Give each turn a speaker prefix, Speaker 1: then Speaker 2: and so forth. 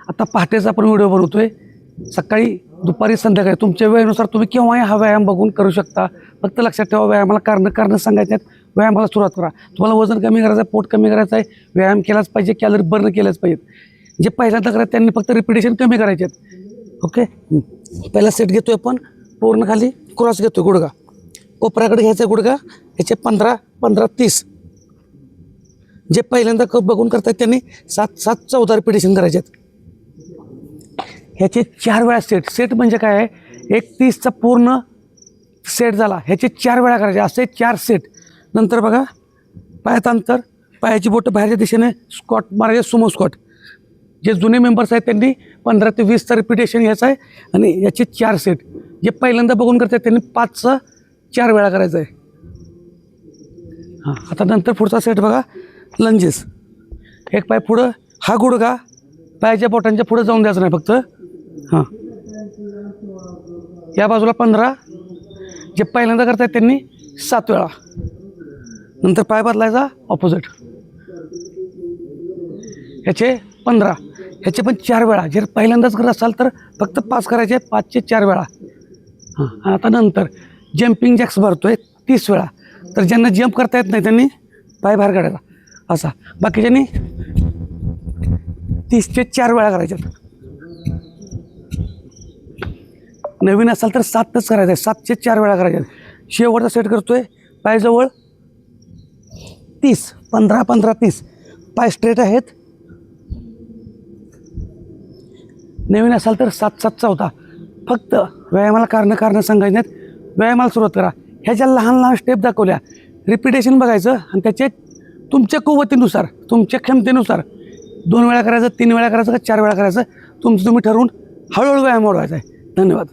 Speaker 1: आता पहाटेचा आपण व्हिडिओ बनवतोय, सकाळी दुपारी संध्याकाळी तुमच्या वेळेनुसार तुम्ही केव्हाही हा व्यायाम बघून करू शकता. फक्त लक्षात ठेवा, व्यायामाला कारणं सांगायचे आहेत. व्यायामाला सुरुवात करा. तुम्हाला वजन कमी करायचं आहे, पोट कमी करायचं आहे, व्यायाम केलाच पाहिजे, कॅलरी बर्न केल्याच पाहिजेत. जे पहिल्यांदा करत त्यांनी फक्त रिपिटेशन कमी करायचे आहेत. ओके, पहिला सेट घेतोय आपण, पूर्ण खाली क्रॉस घेतोय, गुडघा कोपऱ्याकडे घ्यायचा, गुडघा ह्याचे 15-15 30. जे पहिल्यांदा बघून करतात त्यांनी 7-14 रिपिटेशन करायचे आहेत. ह्याचे 4 वेळा सेट म्हणजे काय आहे, एक 30चा पूर्ण सेट झाला, ह्याचे 4 वेळा करायचे, असे 4 सेट. नंतर बघा, पायात अंतर, पायाची बोटं बाहेरच्या दिशेने स्क्वॉट मारायचे, सुमो स्क्वॉट. जे जुने मेंबर्स आहेत त्यांनी 15 ते 20चा रिपिटेशन घ्यायचं आहे आणि याचे 4 सेट. जे पहिल्यांदा बघून करतात त्यांनी 5चा 4 वेळा करायचं आहे. हां, आता नंतर पुढचा सेट बघा, लंजेस. एक पाय पुढं, हा गुडघा पायाच्या बोटांच्या पुढं जाऊन द्यायचं नाही फक्त. हां, या बाजूला 15. जे पहिल्यांदा करतात त्यांनी 7 वेळा. नंतर पाय बदलायचा ऑपोजिट, ह्याचे 15, ह्याचे पण 4 वेळा. जर पहिल्यांदाच करत असाल तर फक्त 5 करायचे आहेत, 5चे 4 वेळा. हां, आता नंतर जम्पिंग जॅक्स भरतोय 30 वेळा. तर ज्यांना जंप करता येत नाही त्यांनी पाय बाहेर काढायचा असा, बाकीच्यांनी 30चे 4 वेळा करायच्यात. नवीन असाल तर 7च करायचं आहे, 7चे 4 वेळा करायचे. शेवटचा सेट करतोय, पायजवळ 30, 15-15 30. पाय स्ट्रेट आहेत. नवीन असाल तर 7-7 14. फक्त व्यायामाला कारणं सांगायचे नाहीत. व्यायामाला सुरुवात करा. ह्या ज्या लहान लहान स्टेप दाखवल्या, रिपिटेशन बघायचं आणि त्याचे तुमच्या कुवतीनुसार, तुमच्या क्षमतेनुसार 2 वेळा करायचं, 3 वेळा करायचं का 4 वेळा करायचं, तुम्ही ठरवून हळूहळू व्यायाम वाढवायचा आहे. धन्यवाद.